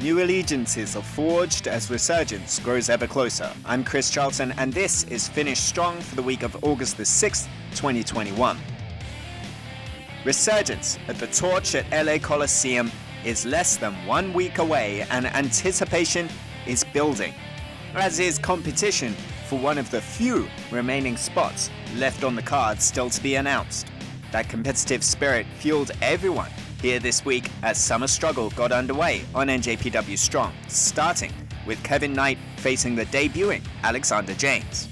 new allegiances are forged as Resurgence grows ever closer. I'm Chris Charlton, and this is Finish Strong for the week of August the 6th, 2021. Resurgence at the Torch at LA Coliseum is less than 1 week away, and anticipation is building, as is competition for one of the few remaining spots left on the card still to be announced. That competitive spirit fueled everyone here this week as summer struggle got underway on njpw Strong, starting with Kevin Knight facing the debuting Alexander James.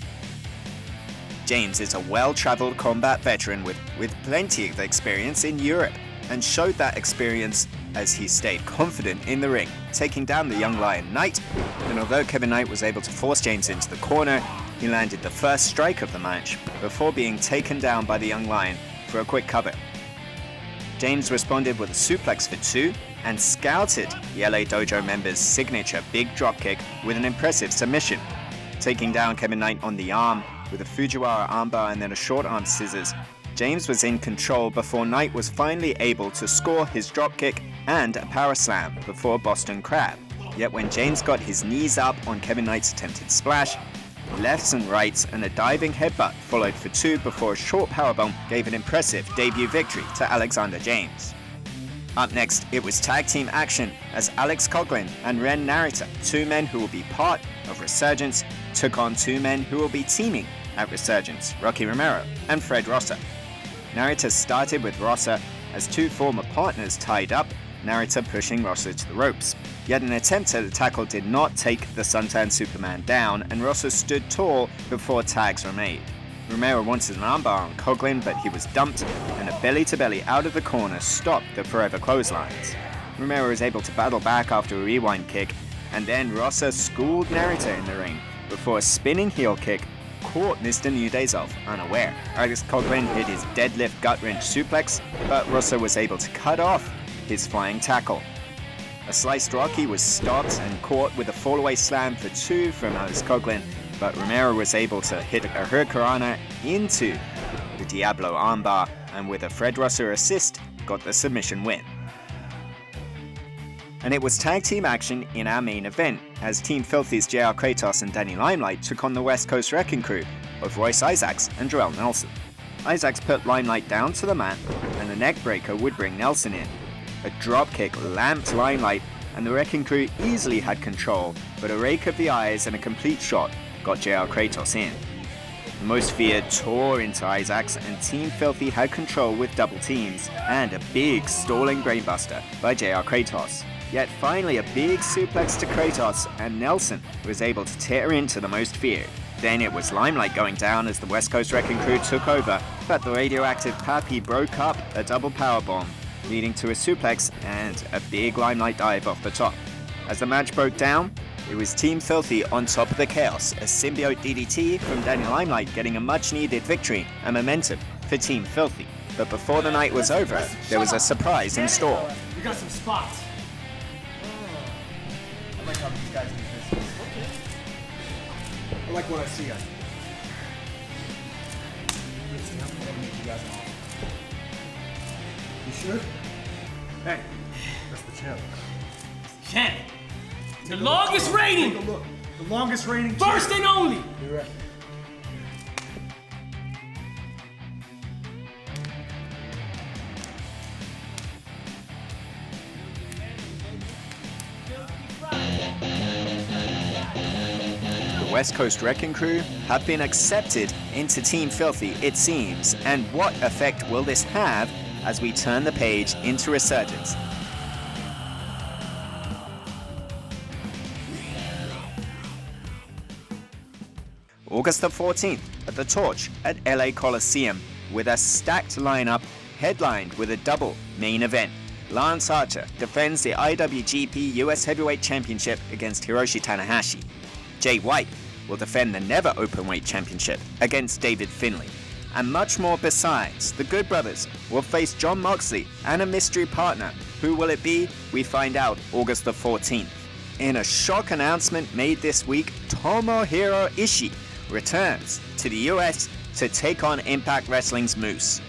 James is a well-traveled combat veteran with plenty of experience in Europe, and showed that experience as he stayed confident in the ring, taking down the young lion Knight. And although Kevin Knight was able to force James into the corner, he landed the first strike of the match before being taken down by the young lion for a quick cover. James responded with a suplex for 2 and scouted the LA Dojo member's signature big dropkick with an impressive submission, taking down Kevin Knight on the arm with a Fujiwara armbar and then a short arm scissors. James was in control before Knight was finally able to score his dropkick and a power slam before Boston Crab. Yet when James got his knees up on Kevin Knight's attempted splash, lefts and rights and a diving headbutt followed for 2 before a short powerbomb gave an impressive debut victory to Alexander James. Up next, it was tag team action as Alex Coughlin and Ren Narita, 2 men who will be part of Resurgence, took on 2 men who will be teaming at Resurgence, Rocky Romero and Fred Rosser. Narita started with Rosser as 2 former partners tied up, Narita pushing Rosser to the ropes. Yet an attempt at a tackle did not take the Suntan Superman down, and Rosser stood tall before tags were made. Romero wanted an armbar on Coughlin, but he was dumped, and a belly-to-belly out of the corner stopped the forever clotheslines. Romero was able to battle back after a rewind kick, and then Rosser schooled Narita in the ring before a spinning heel kick caught Mr. New Days Off unaware. Alex Coughlin hit his deadlift gut-wrench suplex, but Rosser was able to cut off his flying tackle. A sliced Rocky was stopped and caught with a fall-away slam for 2 from Alex Coughlin, but Romero was able to hit a Hurricanrana into the Diablo armbar, and with a Fred Rosser assist, got the submission win. And it was tag team action in our main event, as Team Filthy's JR Kratos and Danny Limelight took on the West Coast Wrecking Crew of Royce Isaacs and Joel Nelson. Isaacs put Limelight down to the mat, and a neckbreaker would bring Nelson in. A dropkick lamped Limelight, and the Wrecking Crew easily had control, but a rake of the eyes and a complete shot got JR Kratos in. The Most Feared tore into Isaacs, and Team Filthy had control with double teams, and a big stalling brainbuster by JR Kratos. Yet finally a big suplex to Kratos, and Nelson was able to tear into the Most Feared. Then it was Limelight going down as the West Coast Wrecking Crew took over, but the radioactive Pappy broke up a double powerbomb, leading to a suplex and a big Limelight dive off the top. As the match broke down, it was Team Filthy on top of the chaos, a symbiote DDT from Danny Limelight getting a much-needed victory and momentum for Team Filthy. But before the night was over, there was a surprise in store. We got some spots. I like how these guys do business. Okay. I like what I see. I'm gonna make you guys an offer. You sure? Hey, that's the champ. Champ. The longest reigning. Take a look. The longest reigning. First and only. You're right. The West Coast Wrecking Crew have been accepted into Team Filthy, it seems, and what effect will this have as we turn the page into Resurgence? August the 14th at the Torch at LA Coliseum with a stacked lineup headlined with a double main event. Lance Archer defends the IWGP US Heavyweight Championship against Hiroshi Tanahashi. Jay White will defend the Never Openweight Championship against David Finlay. And much more besides. The Good Brothers will face Jon Moxley and a mystery partner. Who will it be? We find out August the 14th. In a shock announcement made this week, Tomohiro Ishii returns to the US to take on Impact Wrestling's Moose.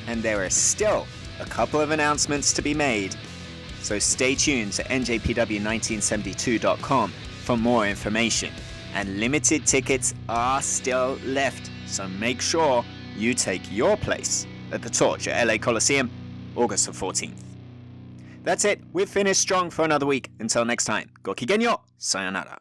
And there are still a couple of announcements to be made so stay tuned to njpw1972.com for more information. And limited tickets are still left, so make sure you take your place at the Torch at LA Coliseum, August the 14th. That's it. We've finished strong for another week. Until next time, go kigenyo, sayonara.